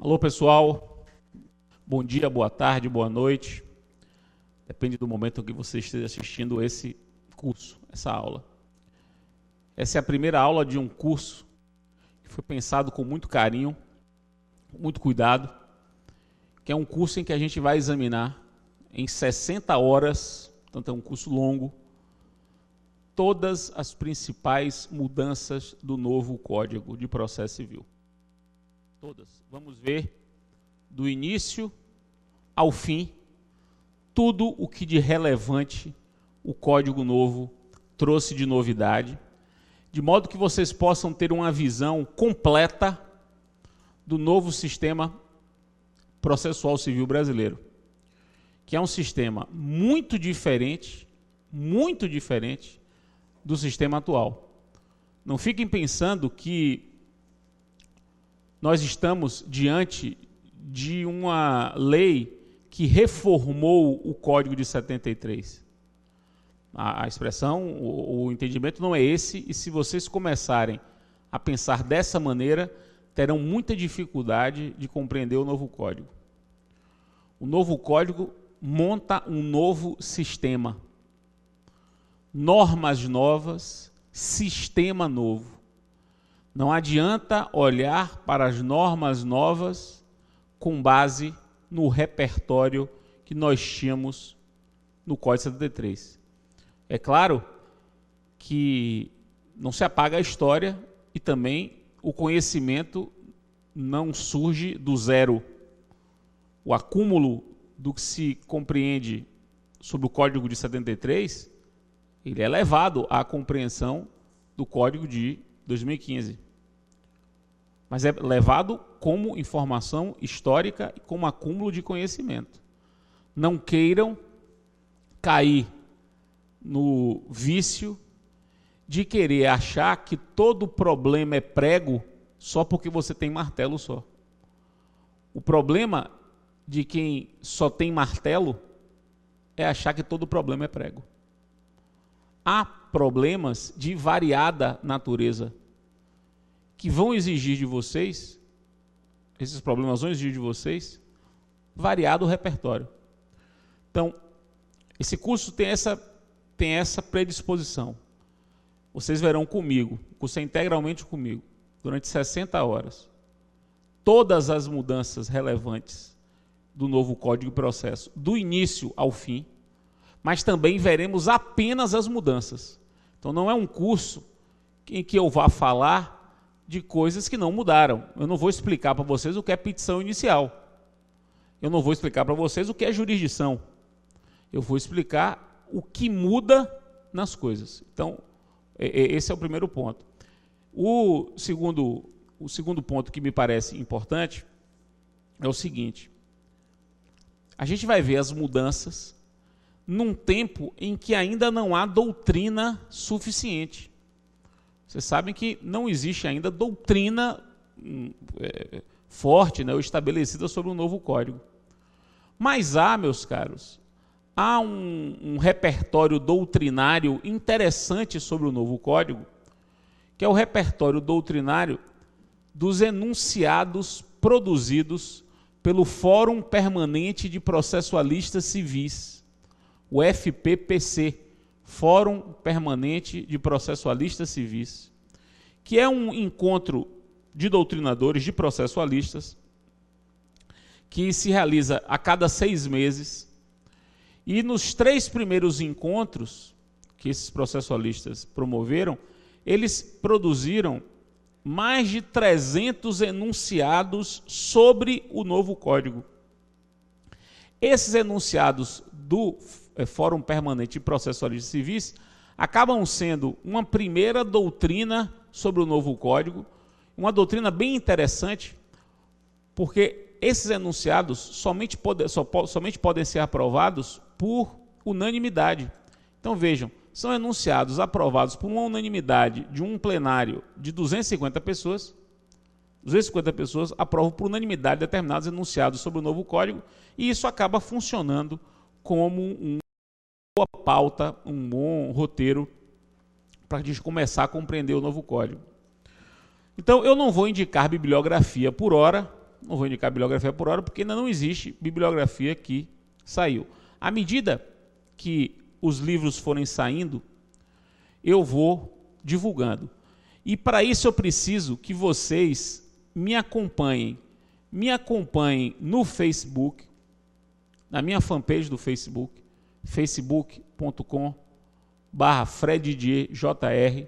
Alô, pessoal. Bom dia, boa tarde, boa noite. Depende do momento em que você esteja assistindo esse curso, essa aula. Essa é a primeira aula de um curso que foi pensado com muito carinho, com muito cuidado, que é um curso em que a gente vai examinar em 60 horas, portanto é um curso longo, todas as principais mudanças do novo Código de Processo Civil. Todas. Vamos ver do início ao fim tudo o que de relevante o Código Novo trouxe de novidade, de modo que vocês possam ter uma visão completa do novo sistema processual civil brasileiro, que é um sistema muito diferente do sistema atual. Não fiquem pensando que nós estamos diante de uma lei que reformou o Código de 73. A expressão, o entendimento não é esse, e se vocês começarem a pensar dessa maneira, terão muita dificuldade de compreender o novo Código. O novo Código monta um novo sistema. Normas novas, sistema novo. Não adianta olhar para as normas novas com base no repertório que nós tínhamos no Código 73. É claro que não se apaga a história e também o conhecimento não surge do zero. O acúmulo do que se compreende sobre o Código de 73, ele é levado à compreensão do Código de 2015. Mas é levado como informação histórica e como acúmulo de conhecimento. Não queiram cair no vício de querer achar que todo problema é prego só porque você tem martelo só. O problema de quem só tem martelo é achar que todo problema é prego. Há problemas de variada natureza que vão exigir de vocês, esses problemas vão exigir de vocês, variado repertório. Então, esse curso tem essa predisposição. Vocês verão comigo, o curso é integralmente comigo, durante 60 horas, todas as mudanças relevantes do novo Código de Processo, do início ao fim, mas também veremos apenas as mudanças. Então não é um curso em que eu vá falar de coisas que não mudaram. Eu não vou explicar para vocês o que é petição inicial. Eu não vou explicar para vocês o que é jurisdição. Eu vou explicar o que muda nas coisas. Então, esse é o primeiro ponto. O segundo ponto que me parece importante é o seguinte: a gente vai ver as mudanças num tempo em que ainda não há doutrina suficiente. Vocês sabem que não existe ainda doutrina forte, né, ou estabelecida sobre o novo Código. Mas há, meus caros, há um repertório doutrinário interessante sobre o novo Código, que é o repertório doutrinário dos enunciados produzidos pelo Fórum Permanente de Processualistas Civis, o FPPC, Fórum Permanente de Processualistas Civis, que é um encontro de doutrinadores, de processualistas, que se realiza a cada 6 meses, e nos 3 primeiros encontros que esses processualistas promoveram, eles produziram mais de 300 enunciados sobre o novo Código. Esses enunciados do Fórum Permanente de Processualistas Civis acabam sendo uma primeira doutrina sobre o novo Código, uma doutrina bem interessante, porque esses enunciados somente podem ser aprovados por unanimidade. Então vejam, são enunciados aprovados por uma unanimidade de um plenário de 250 pessoas. 250 pessoas aprovam por unanimidade determinados enunciados sobre o novo Código, e isso acaba funcionando como uma boa pauta, um bom roteiro para a gente começar a compreender o novo Código. Então, eu não vou indicar bibliografia por hora, não vou indicar bibliografia por hora, porque ainda não existe bibliografia que saiu. À medida que os livros forem saindo, eu vou divulgando. E para isso eu preciso que vocês me acompanhem. Me acompanhem no Facebook, na minha fanpage do Facebook, facebook.com/FredDidier.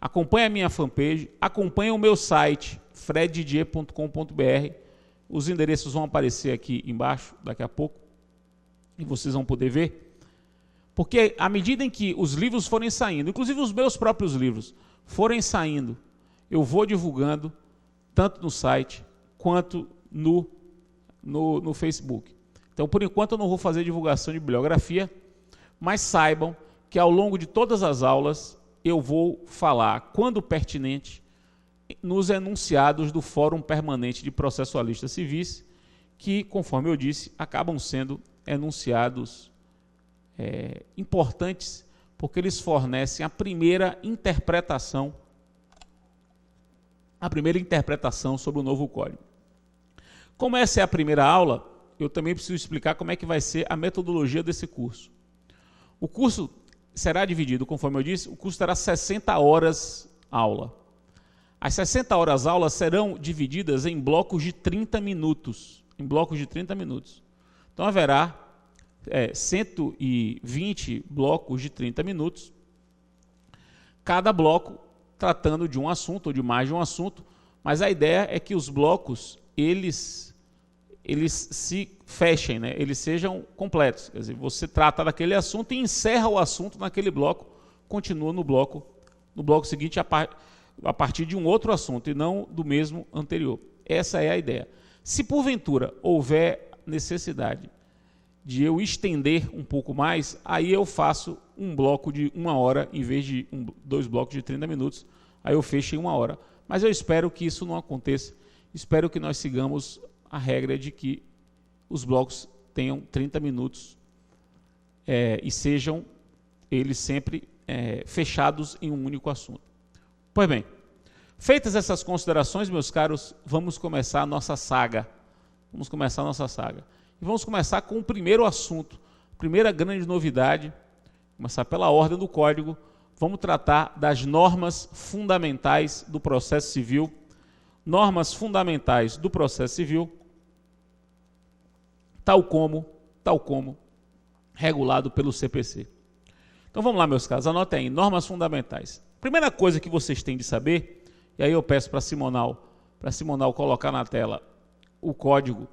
Acompanhe a minha fanpage, acompanhe o meu site, freddidier.com.br. Os endereços vão aparecer aqui embaixo, daqui a pouco, e vocês vão poder ver. Porque à medida em que os livros forem saindo, inclusive os meus próprios livros forem saindo, eu vou divulgando, tanto no site, quanto no Facebook. Então, por enquanto, eu não vou fazer divulgação de bibliografia, mas saibam que ao longo de todas as aulas eu vou falar, quando pertinente, nos enunciados do Fórum Permanente de Processualistas Civis, que, conforme eu disse, acabam sendo enunciados importantes, porque eles fornecem a primeira interpretação sobre o novo Código. Como essa é a primeira aula, eu também preciso explicar como é que vai ser a metodologia desse curso. O curso será dividido, conforme eu disse, o curso terá 60 horas aula. As 60 horas aula serão divididas em blocos de 30 minutos. Então haverá 120 blocos de 30 minutos, cada bloco tratando de um assunto ou de mais de um assunto, mas a ideia é que os blocos eles se fechem, né? Eles sejam completos. Quer dizer, você trata daquele assunto e encerra o assunto naquele bloco, continua no bloco seguinte a partir de um outro assunto e não do mesmo anterior. Essa é a ideia. Se porventura houver necessidade de eu estender um pouco mais, aí eu faço um bloco de 1 hora em vez de 2 blocos de 30 minutos, aí eu fecho em 1 hora. Mas eu espero que isso não aconteça, espero que nós sigamos a regra de que os blocos tenham 30 minutos e sejam eles sempre fechados em um único assunto. Pois bem, feitas essas considerações, meus caros, vamos começar a nossa saga. E vamos começar com o primeiro assunto, primeira grande novidade, começar pela ordem do Código. Vamos tratar das normas fundamentais do processo civil. Normas fundamentais do processo civil, tal como regulado pelo CPC. Então vamos lá, meus caros, anotem aí, normas fundamentais. Primeira coisa que vocês têm de saber, e aí eu peço para Simonal colocar na tela o código.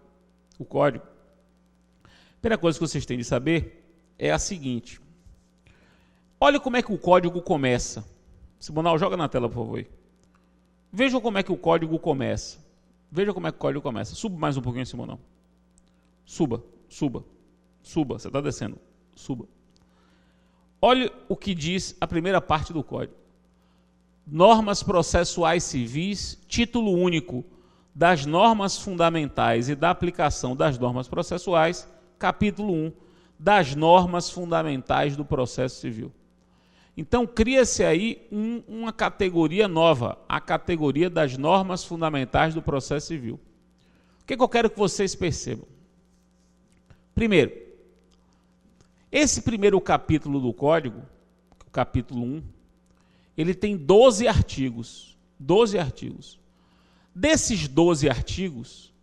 Primeira coisa que vocês têm de saber é a seguinte. Olha como é que o código começa. Simonal, joga na tela, por favor. Vejam como é que o código começa. Suba mais um pouquinho, Simonal. Suba. Você está descendo. Suba. Olha o que diz a primeira parte do código. Normas processuais civis, título único das normas fundamentais e da aplicação das normas processuais, capítulo 1, das normas fundamentais do processo civil. Então, cria-se aí uma categoria nova, a categoria das normas fundamentais do processo civil. O que eu quero que vocês percebam? Primeiro, esse primeiro capítulo do Código, o capítulo 1, ele tem 12 artigos. 12 artigos. Esses 12 artigos,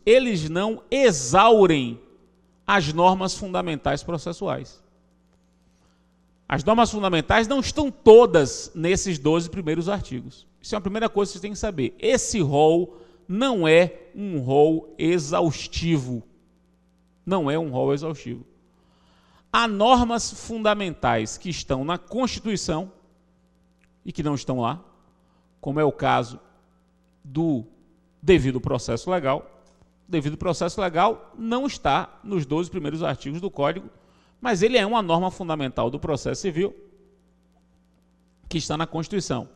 eles não exaurem as normas fundamentais processuais. As normas fundamentais não estão todas nesses 12 primeiros artigos. Isso é a primeira coisa que vocês têm que saber. Esse rol não é um rol exaustivo. Há normas fundamentais que estão na Constituição e que não estão lá, como é o caso do devido processo legal. O devido processo legal não está nos 12 primeiros artigos do Código, mas ele é uma norma fundamental do processo civil que está na Constituição.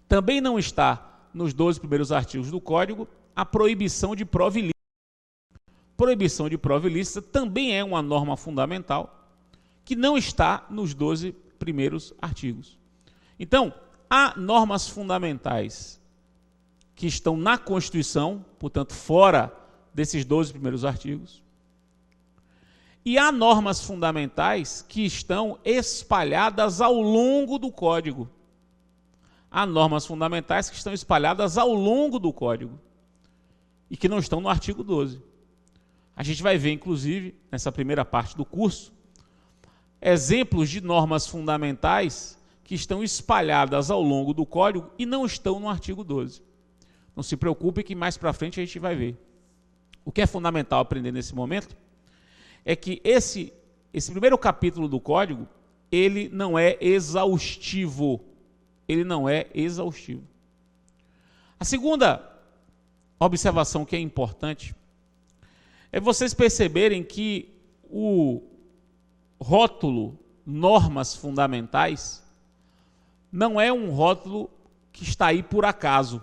Também não está nos 12 primeiros artigos do Código a proibição de prova ilícita. Proibição de prova ilícita também é uma norma fundamental que não está nos 12 primeiros artigos. Então, há normas fundamentais que estão na Constituição, portanto, fora desses 12 primeiros artigos. E há normas fundamentais que estão espalhadas ao longo do Código. Há normas fundamentais que estão espalhadas ao longo do Código e que não estão no artigo 12. A gente vai ver, inclusive, nessa primeira parte do curso, exemplos de normas fundamentais que estão espalhadas ao longo do Código e não estão no artigo 12. Não se preocupe que mais para frente a gente vai ver. O que é fundamental aprender nesse momento é que esse primeiro capítulo do Código, ele não é exaustivo. Ele não é exaustivo. A segunda observação que é importante é vocês perceberem que o rótulo normas fundamentais não é um rótulo que está aí por acaso.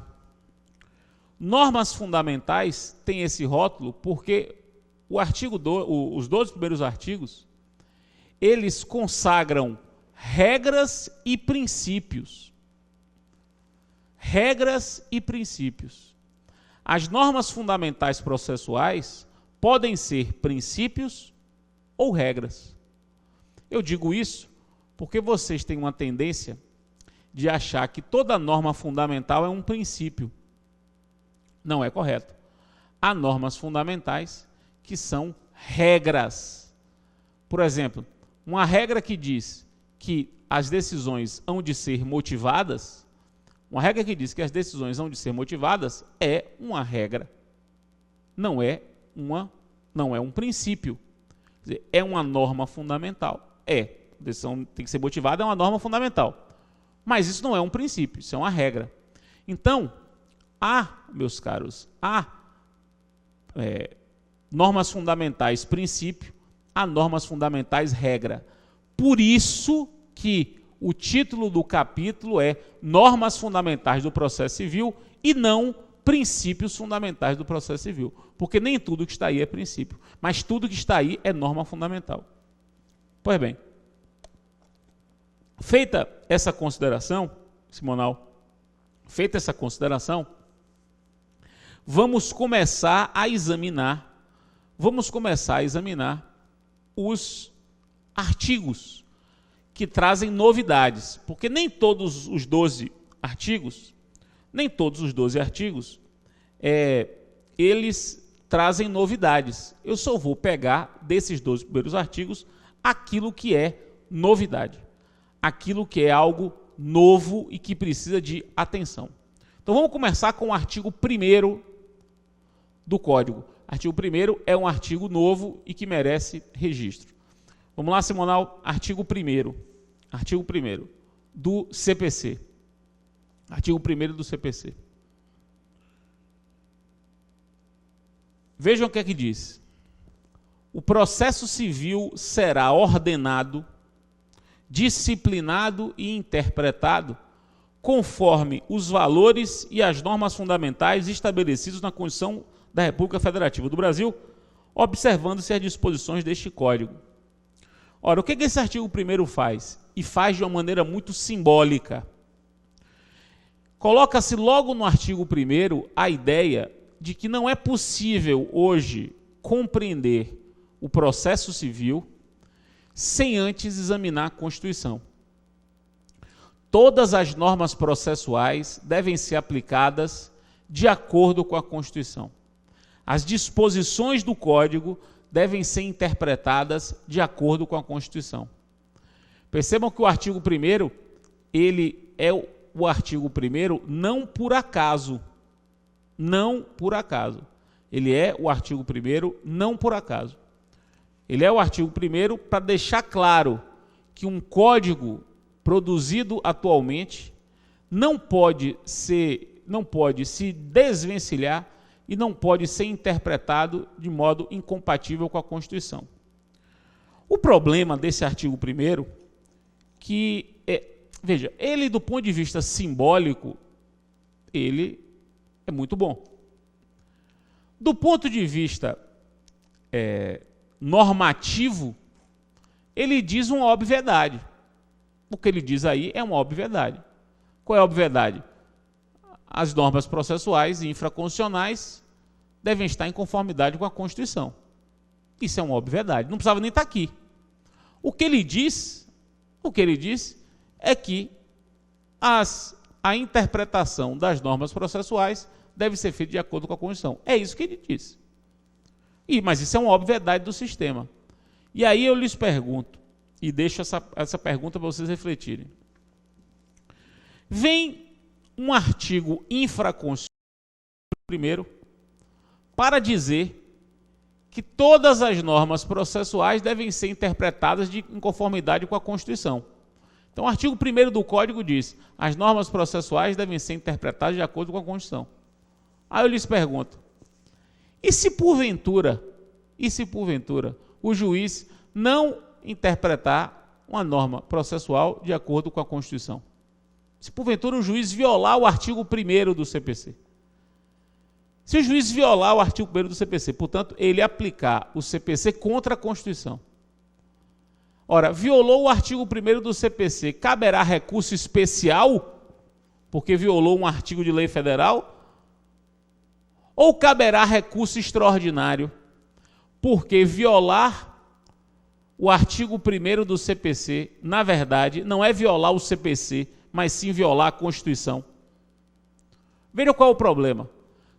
Normas fundamentais tem esse rótulo porque os 12 primeiros artigos, eles consagram regras e princípios. Regras e princípios. As normas fundamentais processuais podem ser princípios ou regras. Eu digo isso porque vocês têm uma tendência de achar que toda norma fundamental é um princípio. Não é correto. Há normas fundamentais que são regras. Por exemplo, uma regra que diz que as decisões hão de ser motivadas, é uma regra. Não é um princípio. Quer dizer, é uma norma fundamental. A decisão tem que ser motivada, é uma norma fundamental. Mas isso não é um princípio, isso é uma regra. Então, meus caros, há normas fundamentais princípio, há normas fundamentais regra. Por isso que o título do capítulo é Normas Fundamentais do Processo Civil e não Princípios Fundamentais do Processo Civil. Porque nem tudo que está aí é princípio, mas tudo que está aí é norma fundamental. Pois bem, feita essa consideração, Simonal, vamos começar a examinar os artigos que trazem novidades, porque nem todos os 12 artigos, eles trazem novidades. Eu só vou pegar desses 12 primeiros artigos aquilo que é novidade, aquilo que é algo novo e que precisa de atenção. Então vamos começar com o artigo 1º do Código. Artigo 1º é um artigo novo e que merece registro. Vamos lá, Simonal, artigo 1º do CPC. Artigo 1º do CPC. Vejam o que é que diz. O processo civil será ordenado, disciplinado e interpretado conforme os valores e as normas fundamentais estabelecidos na Constituição da República Federativa do Brasil, observando-se as disposições deste Código. Ora, o que esse artigo 1º faz? E faz de uma maneira muito simbólica. Coloca-se logo no artigo 1º a ideia de que não é possível hoje compreender o processo civil sem antes examinar a Constituição. Todas as normas processuais devem ser aplicadas de acordo com a Constituição. As disposições do Código devem ser interpretadas de acordo com a Constituição. Percebam que o artigo 1º, ele é o artigo 1º não por acaso. Não por acaso. Ele é o artigo 1º não por acaso. Ele é o artigo 1º para deixar claro que um código produzido atualmente não pode se desvencilhar e não pode ser interpretado de modo incompatível com a Constituição. O problema desse artigo 1º, veja, ele do ponto de vista simbólico, ele é muito bom. Do ponto de vista normativo, ele diz uma obviedade. O que ele diz aí é uma obviedade. Qual é a obviedade? As normas processuais e infraconstitucionais devem estar em conformidade com a Constituição. Isso é uma obviedade, não precisava nem estar aqui. O que ele diz é que a interpretação das normas processuais deve ser feita de acordo com a Constituição. É isso que ele diz. Mas isso é uma obviedade do sistema. E aí eu lhes pergunto, e deixo essa pergunta para vocês refletirem. Vem um artigo infraconstitucional, primeiro, para dizer que todas as normas processuais devem ser interpretadas em conformidade com a Constituição. Então, o artigo 1º do Código diz: as normas processuais devem ser interpretadas de acordo com a Constituição. Aí eu lhes pergunto, e se porventura o juiz não interpretar uma norma processual de acordo com a Constituição? Se porventura o juiz violar o artigo 1º do CPC? Se o juiz violar o artigo 1º do CPC, portanto, ele aplicar o CPC contra a Constituição. Ora, violou o artigo 1º do CPC, caberá recurso especial, porque violou um artigo de lei federal? Ou caberá recurso extraordinário, porque violar o artigo 1º do CPC, na verdade, não é violar o CPC, mas sim violar a Constituição? Veja qual é o problema.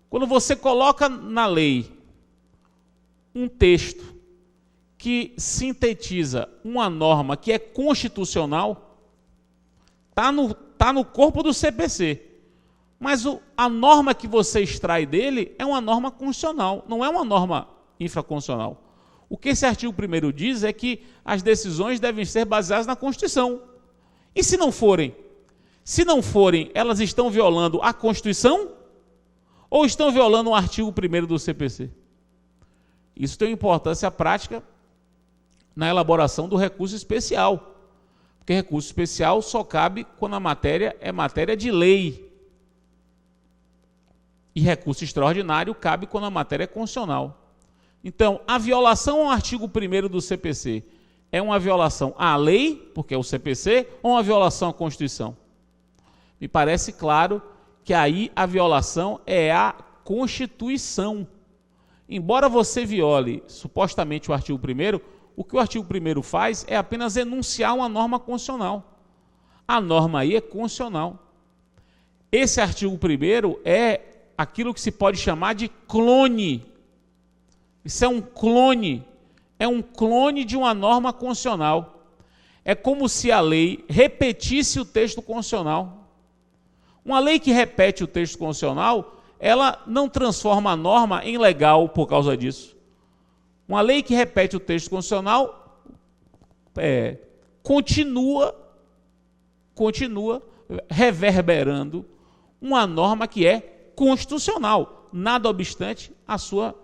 Quando você coloca na lei um texto que sintetiza uma norma que é constitucional, está no corpo do CPC, mas a norma que você extrai dele é uma norma constitucional, não é uma norma infraconstitucional. O que esse artigo 1º diz é que as decisões devem ser baseadas na Constituição. E se não forem? Se não forem, elas estão violando a Constituição ou estão violando o artigo 1º do CPC? Isso tem importância prática na elaboração do recurso especial, porque recurso especial só cabe quando a matéria é matéria de lei. E recurso extraordinário cabe quando a matéria é constitucional. Então, a violação ao artigo 1º do CPC é uma violação à lei, porque é o CPC, ou uma violação à Constituição? Me parece claro que aí a violação é a Constituição. Embora você viole supostamente o artigo 1º, o que o artigo 1º faz é apenas enunciar uma norma constitucional. A norma aí é constitucional. Esse artigo 1º é aquilo que se pode chamar de clone. Isso é um clone de uma norma constitucional. É como se a lei repetisse o texto constitucional. Uma lei que repete o texto constitucional, ela não transforma a norma em legal por causa disso. Uma lei que repete o texto constitucional continua reverberando uma norma que é constitucional, nada obstante a sua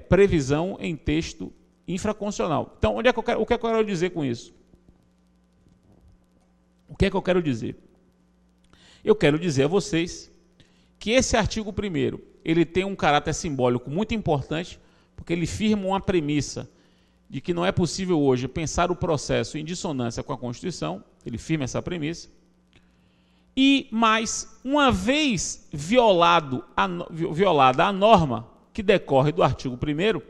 previsão em texto infraconstitucional. Então, o que é que eu quero dizer com isso? O que é que eu quero dizer? Eu quero dizer a vocês que esse artigo 1º, ele tem um caráter simbólico muito importante, porque ele firma uma premissa de que não é possível hoje pensar o processo em dissonância com a Constituição, ele firma essa premissa. Mas, uma vez violada a norma que decorre do artigo 1º,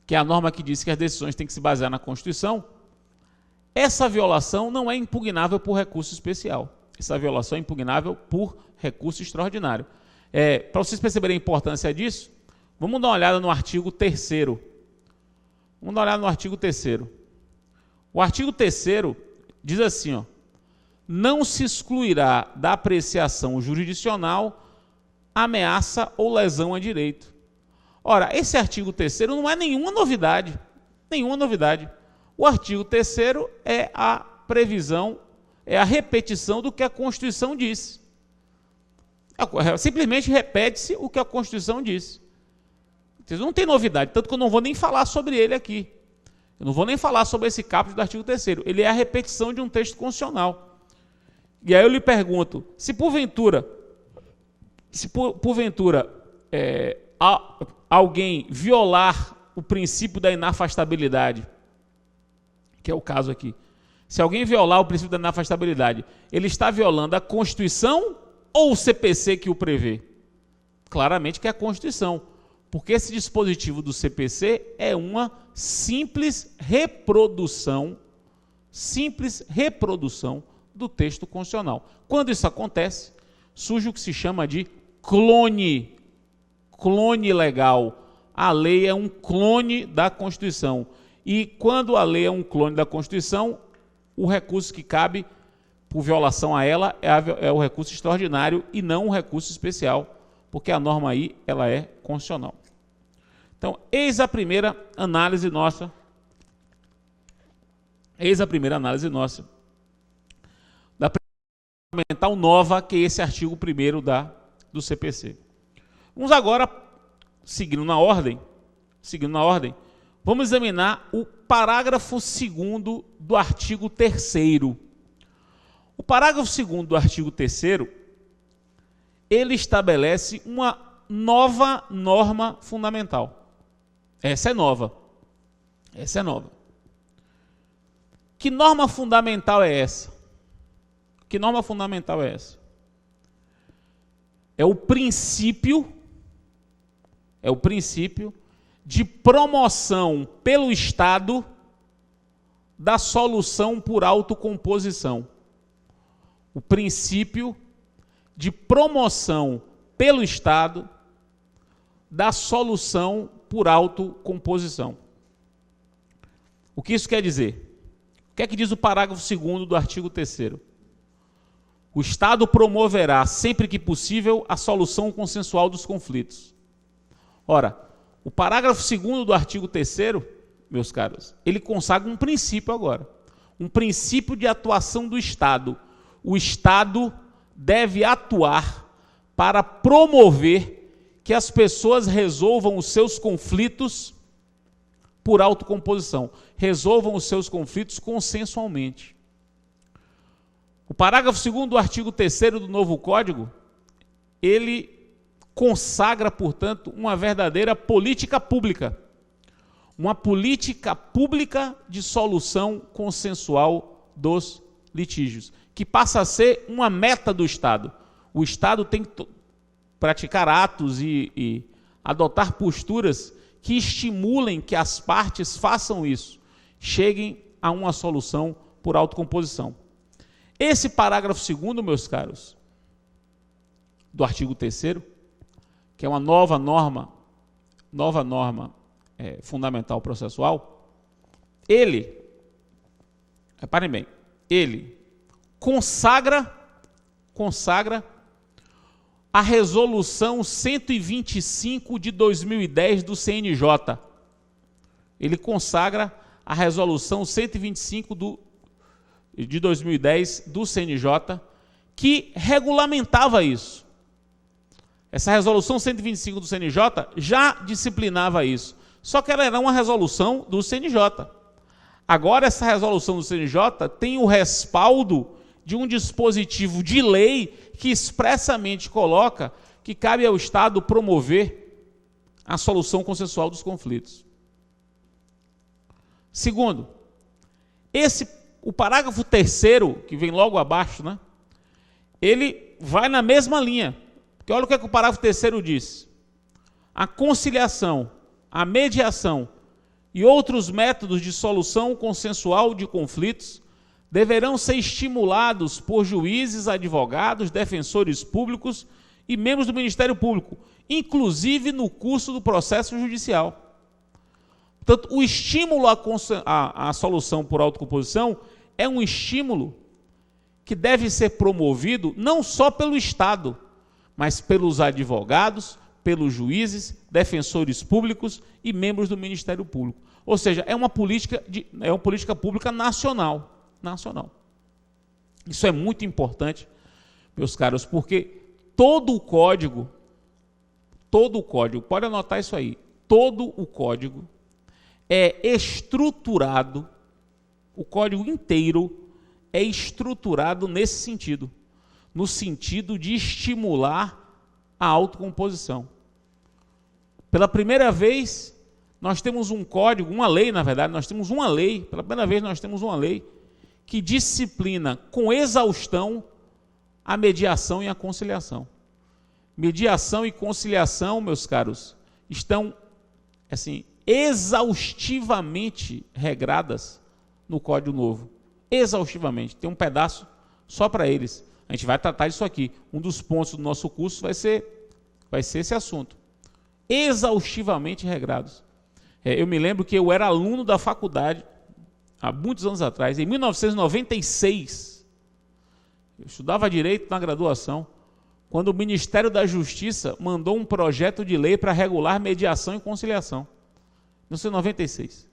que é a norma que diz que as decisões têm que se basear na Constituição, essa violação não é impugnável por recurso especial. Essa violação é impugnável por recurso extraordinário. Para vocês perceberem a importância disso, vamos dar uma olhada no artigo 3º. Vamos dar uma olhada no artigo 3º. O artigo 3º diz assim, não se excluirá da apreciação jurisdicional ameaça ou lesão a direito. Ora, esse artigo 3º não é nenhuma novidade. O artigo 3º é a previsão, é a repetição do que a Constituição diz. Simplesmente repete-se o que a Constituição diz. Não tem novidade, tanto que eu não vou nem falar sobre ele aqui. Eu não vou nem falar sobre esse caput do artigo 3º. Ele é a repetição de um texto constitucional. E aí eu lhe pergunto, se porventura alguém violar o princípio da inafastabilidade, que é o caso aqui, Se alguém violar o princípio da inafastabilidade, ele está violando a Constituição ou o CPC que o prevê? Claramente que é a Constituição, porque esse dispositivo do CPC é uma simples reprodução do texto constitucional. Quando isso acontece, surge o que se chama de clone legal. A lei é um clone da Constituição. E quando a lei é um clone da Constituição, o recurso que cabe por violação a ela é o recurso extraordinário e não o recurso especial, porque a norma aí ela é constitucional. Então, eis a primeira análise nossa da fundamental nova, que é esse artigo 1º do CPC. Vamos agora, seguindo na ordem, vamos examinar o parágrafo 2º do artigo 3º. O parágrafo 2º do artigo 3º, ele estabelece uma nova norma fundamental. Essa é nova. Que norma fundamental é essa? É o princípio de promoção pelo Estado da solução por autocomposição. O princípio de promoção pelo Estado da solução por autocomposição. O que isso quer dizer? O que é que diz o parágrafo 2º do artigo 3º? O Estado promoverá, sempre que possível, a solução consensual dos conflitos. Ora, o parágrafo 2º do artigo 3º, meus caros, ele consagra um princípio agora. Um princípio de atuação do Estado. O Estado deve atuar para promover que as pessoas resolvam os seus conflitos por autocomposição. Resolvam os seus conflitos consensualmente. O parágrafo 2º do artigo 3º do novo Código, ele consagra, portanto, uma verdadeira política pública. Uma política pública de solução consensual dos litígios, que passa a ser uma meta do Estado. O Estado tem que praticar atos e adotar posturas que estimulem que as partes façam isso, cheguem a uma solução por autocomposição. Esse parágrafo 2º, meus caros, do artigo 3º, que é uma nova norma fundamental processual, reparem bem, ele consagra a resolução 125 de 2010 do CNJ. Ele consagra a resolução 125 de 2010 do CNJ, que regulamentava isso. Essa resolução 125 do CNJ já disciplinava isso. Só que ela era uma resolução do CNJ. Agora essa resolução do CNJ tem o respaldo de um dispositivo de lei que expressamente coloca que cabe ao Estado promover a solução consensual dos conflitos. Segundo, o parágrafo 3º, que vem logo abaixo, né, ele vai na mesma linha. Porque olha o que o parágrafo 3º diz. A conciliação, a mediação e outros métodos de solução consensual de conflitos deverão ser estimulados por juízes, advogados, defensores públicos e membros do Ministério Público, inclusive no curso do processo judicial. Portanto, o estímulo à solução por autocomposição é um estímulo que deve ser promovido não só pelo Estado, mas pelos advogados, pelos juízes, defensores públicos e membros do Ministério Público. Ou seja, é uma política pública nacional. Isso é muito importante, meus caros, porque todo o código, pode anotar isso aí, todo o código é estruturado, o código inteiro é estruturado nesse sentido, no sentido de estimular a autocomposição. Pela primeira vez, nós temos um código, uma lei, na verdade, pela primeira vez nós temos uma lei que disciplina com exaustão a mediação e a conciliação. Mediação e conciliação, meus caros, estão assim exaustivamente regradas no Código Novo. Exaustivamente. Tem um pedaço só para eles. A gente vai tratar disso aqui. Um dos pontos do nosso curso vai ser esse assunto. Exaustivamente regrados. Eu me lembro que eu era aluno da faculdade, há muitos anos atrás, em 1996. Eu estudava Direito na graduação, quando o Ministério da Justiça mandou um projeto de lei para regular mediação e conciliação. 1996.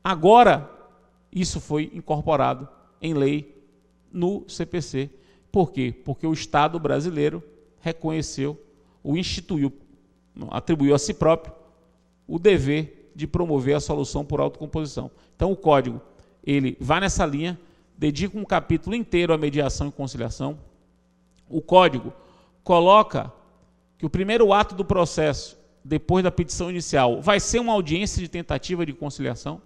Agora, isso foi incorporado em lei no CPC. Por quê? Porque o Estado brasileiro reconheceu, o instituiu, atribuiu a si próprio o dever de promover a solução por autocomposição. Então o Código, ele vai nessa linha, dedica um capítulo inteiro à mediação e conciliação. O Código coloca que o primeiro ato do processo, depois da petição inicial, vai ser uma audiência de tentativa de conciliação.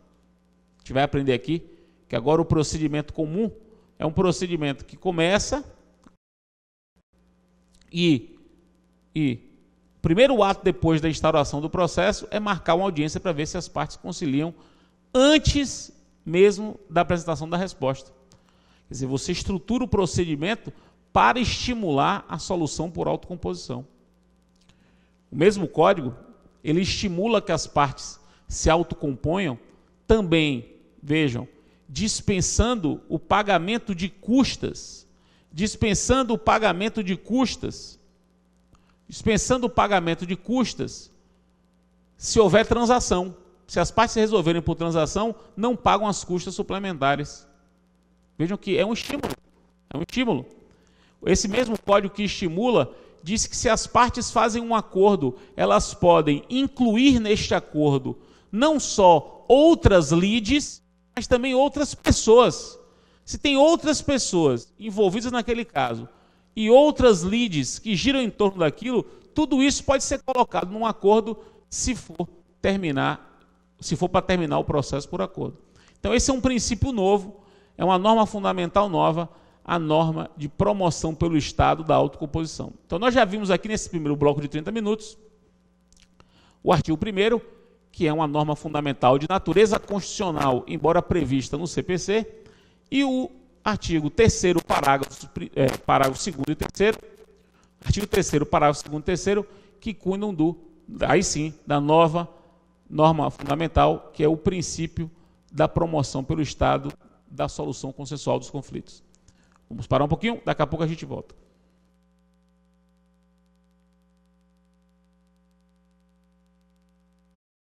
A gente vai aprender aqui que agora o procedimento comum é um procedimento que começa e o primeiro ato depois da instauração do processo é marcar uma audiência para ver se as partes conciliam antes mesmo da apresentação da resposta. Quer dizer, você estrutura o procedimento para estimular a solução por autocomposição. O mesmo código, ele estimula que as partes se autocomponham também, vejam, dispensando o pagamento de custas, se houver transação. Se as partes se resolverem por transação, não pagam as custas suplementares. Vejam que é um estímulo. Esse mesmo código que estimula diz que se as partes fazem um acordo, elas podem incluir neste acordo não só outras lides, mas também outras pessoas. Se tem outras pessoas envolvidas naquele caso e outras lides que giram em torno daquilo, tudo isso pode ser colocado num acordo se for para terminar o processo por acordo. Então esse é um princípio novo, é uma norma fundamental nova, a norma de promoção pelo Estado da autocomposição. Então nós já vimos aqui nesse primeiro bloco de 30 minutos o artigo 1º, que é uma norma fundamental de natureza constitucional, embora prevista no CPC, e o artigo 3º, parágrafo 2º e 3º, artigo 3º, parágrafo 2º e 3º, que cuidam da nova norma fundamental, que é o princípio da promoção pelo Estado da solução consensual dos conflitos. Vamos parar um pouquinho, daqui a pouco a gente volta.